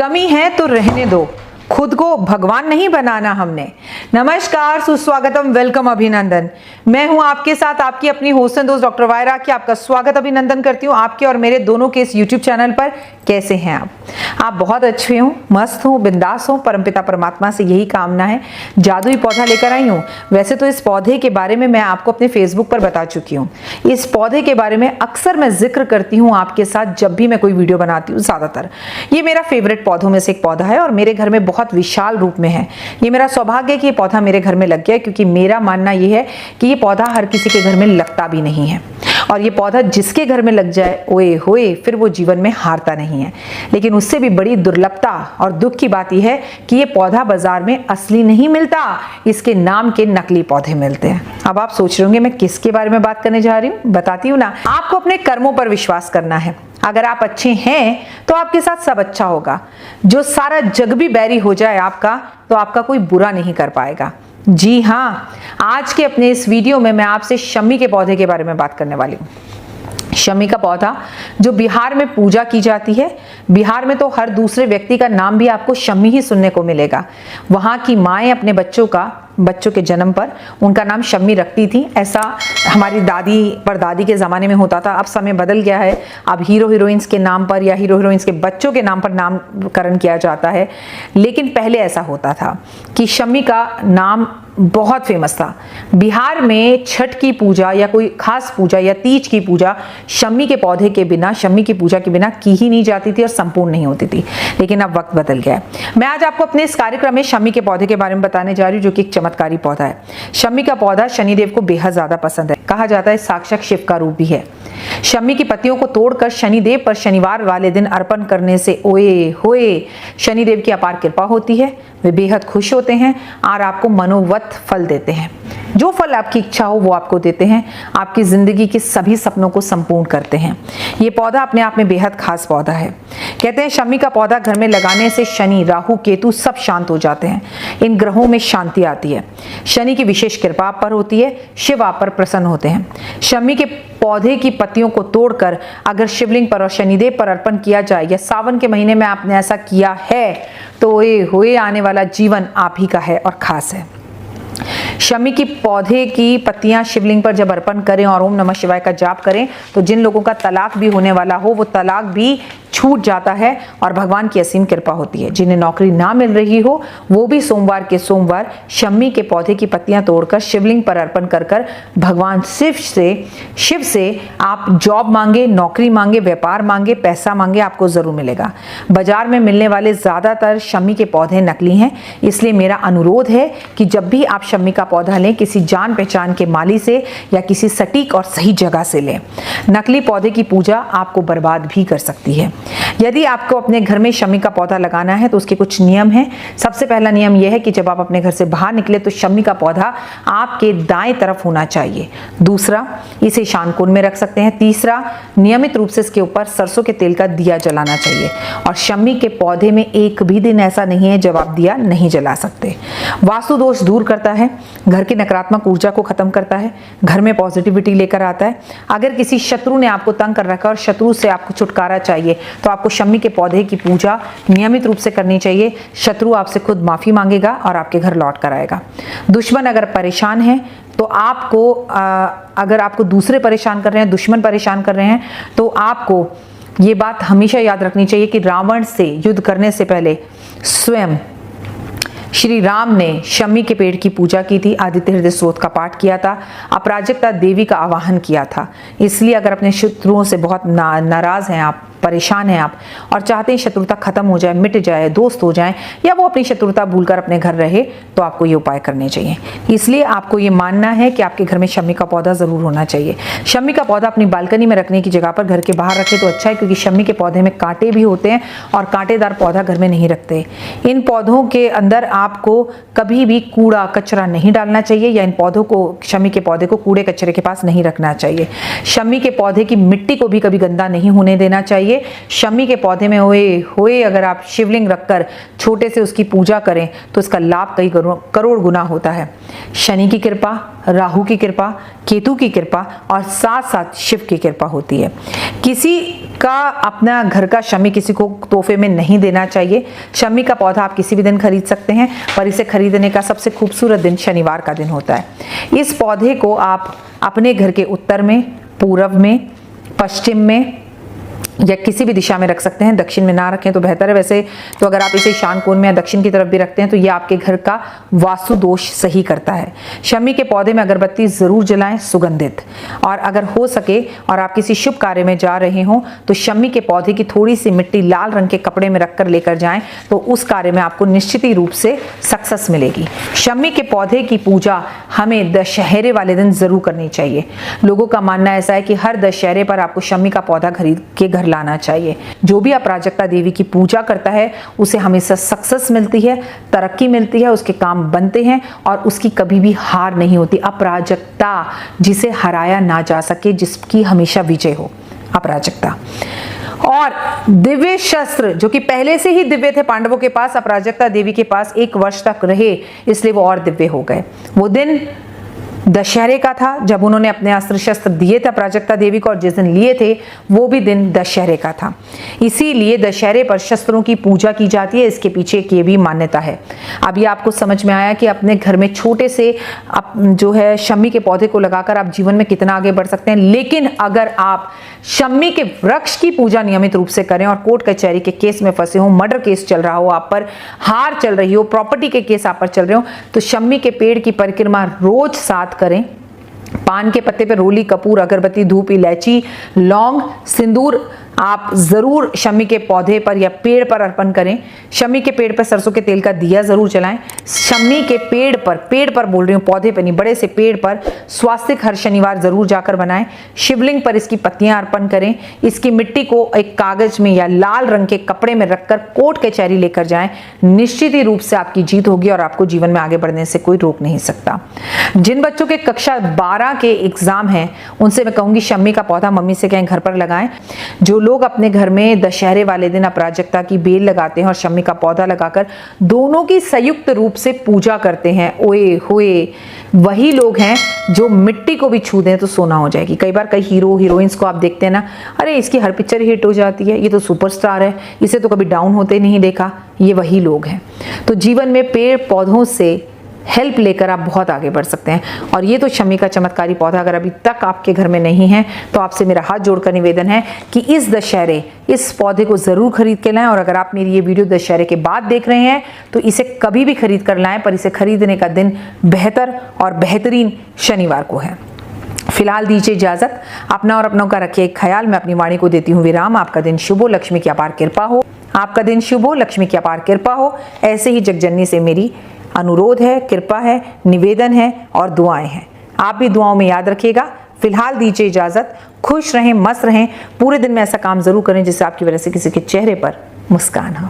कमी है तो रहने दो, खुद को भगवान नहीं बनाना हमने। नमस्कार, सुस्वागतम, वेलकम, अभिनंदन। मैं हूं आपके साथ आपकी अपनी होस्ट एंड दोस्त डॉक्टर वायरा की आपका स्वागत अभिनंदन करती हूं आपके और मेरे दोनों के इस यूट्यूब चैनल पर। कैसे हैं आप बहुत अच्छे हो, मस्त हो, बिंदास हो। परमपिता परमात्मा से यही कामना है। जादुई पौधा लेकर आई हूं। वैसे तो इस पौधे के बारे में मैं आपको अपने फेसबुक पर बता चुकी हूं। इस पौधे के बारे में अक्सर मैं जिक्र करती हूं आपके साथ जब भी मैं कोई वीडियो बनाती हूँ। ज्यादातर ये मेरा फेवरेट पौधों में से एक पौधा है और मेरे घर में बहुत विशाल रूप में है। ये मेरा सौभाग्य है कि ये पौधा मेरे घर में लग गया, क्योंकि मेरा मानना ये है कि ये पौधा हर किसी के घर में लगता भी नहीं है। और ये पौधा जिसके घर में लग जाए, ओए होए, फिर वो जीवन में हारता नहीं है। लेकिन उससे भी बड़ी दुर्लभता और दुख की बात यह है कि ये पौधा बाजार में असली नहीं मिलता, इसके नाम के नकली पौधे मिलते हैं। अब आप सोच रहे होंगे मैं किसके बारे में बात करने जा रही हूँ। बताती हूँ ना। आपको अपने कर्मों पर विश्वास करना है। अगर आप अच्छे हैं तो आपके साथ सब अच्छा होगा। जो सारा जग भी बैरी हो जाए आपका, तो आपका कोई बुरा नहीं कर पाएगा। जी हाँ, आज के अपने इस वीडियो में मैं आपसे शमी के पौधे के बारे में बात करने वाली हूँ। शमी का पौधा जो बिहार में पूजा की जाती है। बिहार में तो हर दूसरे व्यक्ति का नाम भी आपको शमी ही सुनने को मिलेगा। वहाँ की माएँ अपने बच्चों के जन्म पर उनका नाम शमी रखती थी। ऐसा हमारी दादी परदादी के ज़माने में होता था। अब समय बदल गया है। अब हीरो हीरोइंस के नाम पर या हीरो हीरोइंस के बच्चों के नाम पर नामकरण किया जाता है। लेकिन पहले ऐसा होता था कि शमी का नाम बहुत फेमस था। बिहार में छठ की पूजा या कोई खास पूजा या तीज की पूजा शमी के पौधे के बिना, शमी की पूजा के बिना की ही नहीं जाती थी और संपूर्ण नहीं होती थी। लेकिन अब वक्त बदल गया है। मैं आज आपको अपने इस कार्यक्रम में शमी के पौधे के बारे में बताने जा रही हूँ, जो कि एक चमत्कारी पौधा है। शमी का पौधा शनिदेव को बेहद ज्यादा पसंद है। कहा जाता है साक्षात शिव का रूप भी है। शमी की पत्तियों को तोड़कर शनिदेव पर शनिवार वाले दिन अर्पण करने से ओए होए शनिदेव की अपार कृपा होती है। वे बेहद खुश होते हैं और आपको मनोवत फल देते हैं। जो फल आपकी इच्छा हो वो आपको देते हैं। आपकी जिंदगी के सभी सपनों को संपूर्ण करते हैं। ये पौधा अपने आप में बेहद खास पौधा है। कहते हैं शमी का पौधा घर में लगाने से शनि, राहु, केतु सब शांत हो जाते हैं। इन ग्रहों में शांति आती है। शनि की विशेष कृपा आप पर होती है। शिव आप पर प्रसन्न होते हैं। शमी के पौधे की पत्तियों को तोड़कर अगर शिवलिंग पर और शनिदेव पर अर्पण किया जाए या सावन के महीने में आपने ऐसा किया है, तो ये आने वाला जीवन आप ही का है और खास है। शमी की पौधे की पत्तियां शिवलिंग पर जब अर्पण करें और ओम नमः शिवाय का जाप करें, तो जिन लोगों का तलाक भी होने वाला हो वो तलाक भी छूट जाता है और भगवान की असीम कृपा होती है। जिन्हें नौकरी ना मिल रही हो वो भी सोमवार के सोमवार शमी के पौधे की पत्तियां तोड़कर शिवलिंग पर अर्पण कर भगवान शिव से आप जॉब मांगे, नौकरी मांगे, व्यापार मांगे, पैसा मांगे, आपको जरूर मिलेगा। बाजार में मिलने वाले ज्यादातर शमी के पौधे नकली हैं। इसलिए मेरा अनुरोध है कि जब भी आप शमी का पौधा लें, किसी जान पहचान के माली से या किसी सटीक और सही जगह से लें। नकली पौधे की पूजा आपको बर्बाद भी कर सकती है। यदि आपको अपने घर में शमी का पौधा लगाना है तो उसके कुछ नियम हैं। सबसे पहला नियम यह है कि जब आप अपने घर से बाहर निकले तो शमी का पौधा आपके दाएं तरफ होना चाहिए। दूसरा, इसे ईशान कोण में रख सकते हैं। तीसरा, नियमित रूप से इसके ऊपर सरसों के तेल का दिया जलाना चाहिए। और शमी के पौधे में एक भी दिन ऐसा नहीं है जब आप दिया नहीं जला सकते। वास्तु दोष दूर करता है, घर की नकारात्मक ऊर्जा को खत्म करता है, घर में पॉजिटिविटी लेकर आता है। अगर किसी शत्रु ने आपको तंग कर रखा और शत्रु से आपको छुटकारा चाहिए तो आपको शमी के पौधे की पूजा नियमित रूप से करनी चाहिए। शत्रु आपसे खुद माफी मांगेगा और आपके घर लौट कर आएगा। दुश्मन अगर परेशान है तो आपको अगर आपको दूसरे परेशान कर रहे हैं, दुश्मन परेशान कर रहे हैं, तो आपको ये बात हमेशा याद रखनी चाहिए कि रावण से युद्ध करने से पहले स्वयं श्री राम ने शमी के पेड़ की पूजा की थी, आदित्य हृदय स्तोत्र का पाठ किया था, अपराजिता देवी का आवाहन किया था। इसलिए अगर अपने शत्रुओं से बहुत नाराज हैं आप, परेशान हैं आप और चाहते हैं शत्रुता खत्म हो जाए, मिट जाए, दोस्त हो जाए या वो अपनी शत्रुता भूलकर अपने घर रहे, तो आपको ये उपाय करने चाहिए। इसलिए आपको ये मानना है कि आपके घर में शमी का पौधा जरूर होना चाहिए। शमी का पौधा अपनी बालकनी में रखने की जगह पर घर के बाहर रखे तो अच्छा है, क्योंकि शमी के पौधे में कांटे भी होते हैं और कांटेदार पौधा घर में नहीं रखते। इन पौधों के अंदर आपको कभी भी कूड़ा कचरा नहीं डालना चाहिए या इन पौधों को, शमी के पौधे को कूड़े कचरे के पास नहीं रखना चाहिए। शमी के पौधे की मिट्टी को भी कभी गंदा नहीं होने देना चाहिए। शमी के पौधे में होए अगर आप शिवलिंग रखकर छोटे से उसकी पूजा करें तो इसका लाभ कई करोड़ गुना होता है। शनि की कृपा, राहु की कृपा, केतु की कृपा और साथ साथ शिव की कृपा होती है। किसी का अपना घर का शमी किसी को तोहफे में नहीं देना चाहिए। शमी का पौधा आप किसी भी दिन खरीद सकते हैं, पर इसे खरीदने का सबसे खूबसूरत दिन शनिवार का दिन होता है। इस पौधे को आप अपने घर के उत्तर में, पूर्व में, पश्चिम में या किसी भी दिशा में रख सकते हैं। दक्षिण में ना रखें तो बेहतर है। वैसे तो अगर आप इसे ईशान कोण में या दक्षिण की तरफ भी रखते हैं तो ये आपके घर का वास्तु दोष सही करता है। शमी के पौधे में अगरबत्ती जरूर जलाएं, सुगंधित। और अगर हो सके और आप किसी शुभ कार्य में जा रहे हो तो शमी के पौधे की थोड़ी सी मिट्टी लाल रंग के कपड़े में रखकर लेकर जाएं, तो उस कार्य में आपको निश्चित ही रूप से सक्सेस मिलेगी। शमी के पौधे की पूजा हमें दशहरे वाले दिन जरूर करनी चाहिए। लोगों का मानना ऐसा है कि हर दशहरे पर आपको शमी का पौधा खरीद के घर लाना चाहिए। जो भी अपराजिता देवी की पूजा करता है उसे हमेशा सक्सेस मिलती है, तरक्की मिलती है, उसके काम बनते हैं और उसकी कभी भी हार नहीं होती। अपराजिता जिसे हराया ना जा सके, जिसकी हमेशा विजय हो, अपराजिता। और दिव्य शस्त्र जो कि पहले से ही दिव्य थे पांडवों के पास, अपराजिता देवी के पास 1 वर्ष तक रहे, इसलिए वो और दिव्य हो गए। वो दिन दशहरे का था जब उन्होंने अपने अस्त्र शस्त्र दिए थे अपराजिता देवी को, और जिस दिन लिए थे वो भी दिन दशहरे का था। इसीलिए दशहरे पर शस्त्रों की पूजा की जाती है। इसके पीछे एक ये भी मान्यता है। अब ये आपको समझ में आया कि अपने घर में छोटे से जो है शमी के पौधे को लगाकर आप जीवन में कितना आगे बढ़ सकते हैं। लेकिन अगर आप शमी के वृक्ष की पूजा नियमित रूप से करें और कोर्ट कचहरी के केस में फंसे हो, मर्डर केस चल रहा हो आप पर, हार चल रही हो, प्रॉपर्टी के केस आप पर चल रहे हो, तो शमी के पेड़ की परिक्रमा रोज 7 करें। पान के पत्ते पे रोली, कपूर, अगरबत्ती, धूप, इलायची, लौंग, सिंदूर आप जरूर शमी के पौधे पर या पेड़ पर अर्पण करें। शमी के पेड़ पर सरसों के तेल का दिया जरूर जलाएं। शमी के पेड़ पर बोल रही हूँ, पौधे पर नहीं, बड़े से पेड़ पर स्वास्तिक हर शनिवार जरूर जाकर बनाएं। शिवलिंग पर इसकी पत्तियां अर्पण करें। इसकी मिट्टी को एक कागज में या लाल रंग के कपड़े में रखकर कोर्ट कचहरी लेकर जाएं। निश्चित ही रूप से आपकी जीत होगी और आपको जीवन में आगे बढ़ने से कोई रोक नहीं सकता। जिन बच्चों के कक्षा 12 के एग्जाम हैं उनसे मैं कहूंगी शमी का पौधा मम्मी से कहें घर पर लगाएं। जो लोग अपने घर में दशहरे वाले दिन अपराजिता की बेल लगाते हैं और शमी का पौधा लगाकर दोनों की संयुक्त रूप से पूजा करते हैं, ओए होए, वही लोग हैं जो मिट्टी को भी छू दें तो सोना हो जाएगी। कई बार कई हीरो हीरोइंस को आप देखते हैं ना, अरे इसकी हर पिक्चर हिट हो जाती है, ये तो सुपरस्टार है, इसे तो कभी डाउन होते नहीं देखा। ये वही लोग हैं। तो जीवन में पेड़ पौधों से हेल्प लेकर आप बहुत आगे बढ़ सकते हैं। और ये तो शमी का चमत्कारी पौधा अगर अभी तक आपके घर में नहीं है तो आपसे मेरा हाथ जोड़कर निवेदन है कि इस दशहरे इस पौधे को जरूर खरीद के लाएं। और अगर आप मेरी ये वीडियो दशहरे के बाद देख रहे हैं तो इसे कभी भी खरीद कर लाएं, पर इसे खरीदने का दिन बेहतर और बेहतरीन शनिवार को है। फिलहाल दीजिए इजाजत। अपना और अपनों का रखिए ख्याल। मैं अपनी वाणी को देती हूँ विराम। आपका दिन शुभ हो, लक्ष्मी की अपार कृपा हो। आपका दिन शुभ हो, लक्ष्मी की अपार कृपा हो। ऐसे ही जगजननी से मेरी अनुरोध है, कृपा है, निवेदन है और दुआएं हैं। आप भी दुआओं में याद रखिएगा। फिलहाल दीजिए इजाजत। खुश रहें, मस्त रहें। पूरे दिन में ऐसा काम जरूर करें जिससे आपकी वजह से किसी के चेहरे पर मुस्कान हो।